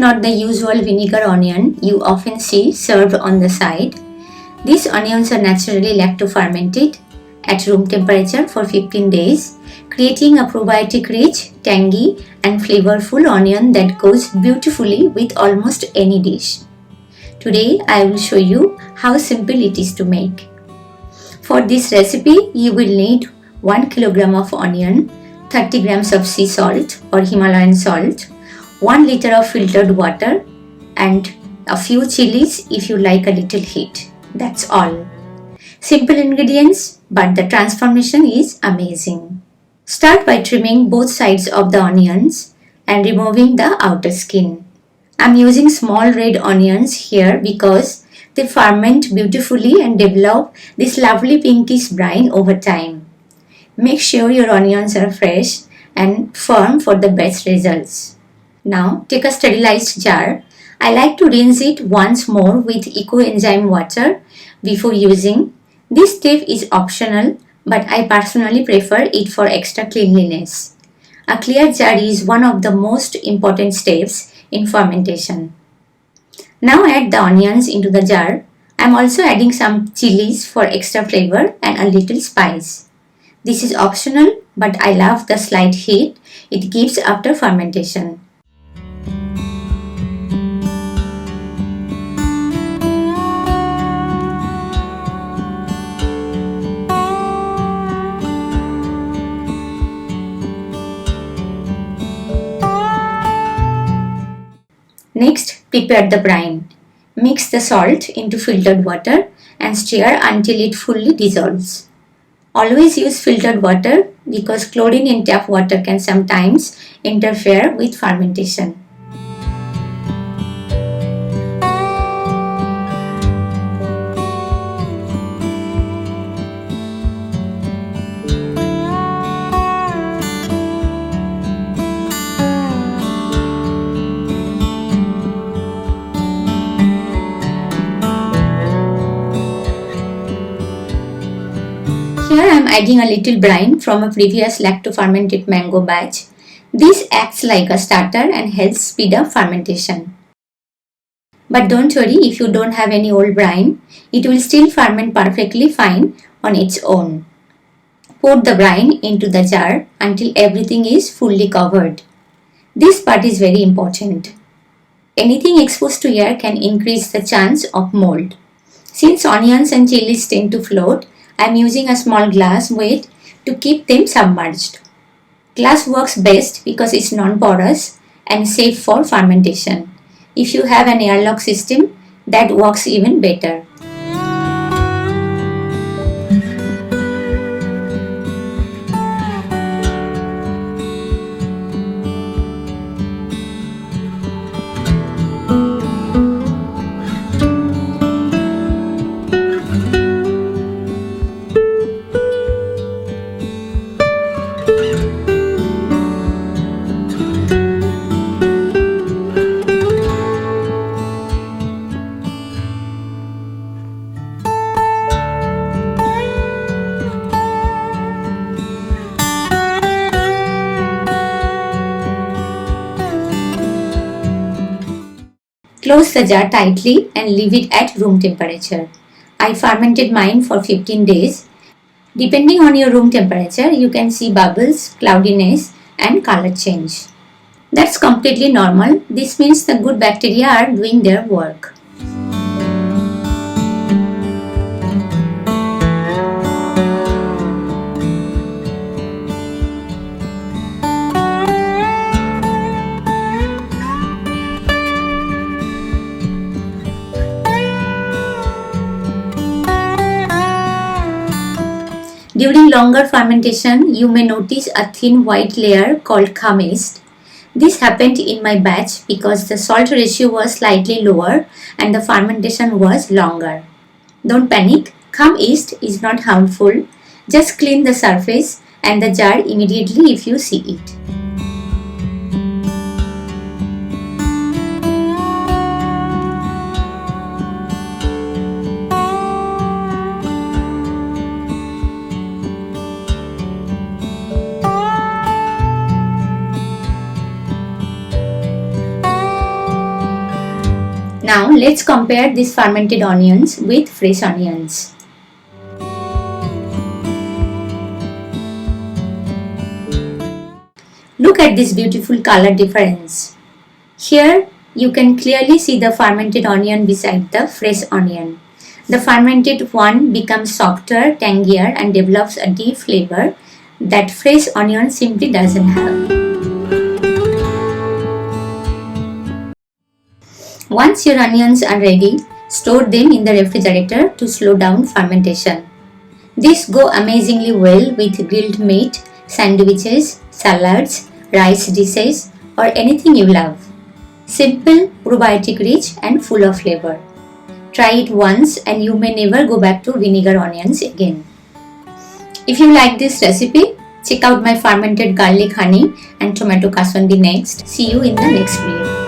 not the usual vinegar onion you often see served on the side. These onions are naturally lacto-fermented at room temperature for 15 days, creating a probiotic-rich, tangy and flavorful onion that goes beautifully with almost any dish. Today I will show you how simple it is to make. For this recipe, you will need 1 kg of onion, 30 grams of sea salt or Himalayan salt, 1 liter of filtered water and a few chilies if you like a little heat. That's all. Simple ingredients, but the transformation is amazing. Start by trimming both sides of the onions and removing the outer skin. I'm using small red onions here because they ferment beautifully and develop this lovely pinkish brine over time. Make sure your onions are fresh and firm for the best results. Now take a sterilized jar. I like to rinse it once more with eco-enzyme water before using. This step is optional, but I personally prefer it for extra cleanliness. A clear jar is one of the most important steps in fermentation. Now add the onions into the jar. I am also adding some chilies for extra flavor and a little spice. This is optional, but I love the slight heat it gives after fermentation. Next, prepare the brine. Mix the salt into filtered water and stir until it fully dissolves. Always use filtered water because chlorine in tap water can sometimes interfere with fermentation. Here I am adding a little brine from a previous lacto-fermented mango batch. This acts like a starter and helps speed up fermentation. But don't worry if you don't have any old brine, it will still ferment perfectly fine on its own. Pour the brine into the jar until everything is fully covered. This part is very important. Anything exposed to air can increase the chance of mold. Since onions and chilies tend to float, I am using a small glass weight to keep them submerged. Glass works best because it's non-porous and safe for fermentation. If you have an airlock system, that works even better. Close the jar tightly and leave it at room temperature. I fermented mine for 15 days. Depending on your room temperature, you can see bubbles, cloudiness and color change. That's completely normal. This means the good bacteria are doing their work. During longer fermentation, you may notice a thin white layer called mist. This happened in my batch because the salt ratio was slightly lower and the fermentation was longer. Don't panic, yeast is not harmful. Just clean the surface and the jar immediately if you see it. Now let's compare these fermented onions with fresh onions. Look at this beautiful color difference. Here you can clearly see the fermented onion beside the fresh onion. The fermented one becomes softer, tangier and develops a deep flavor that fresh onion simply doesn't have. Once your onions are ready, store them in the refrigerator to slow down fermentation. These go amazingly well with grilled meat, sandwiches, salads, rice dishes or anything you love. Simple, probiotic-rich and full of flavor. Try it once and you may never go back to vinegar onions again. If you like this recipe, check out my fermented garlic honey and tomato kasundi next. See you in the next video.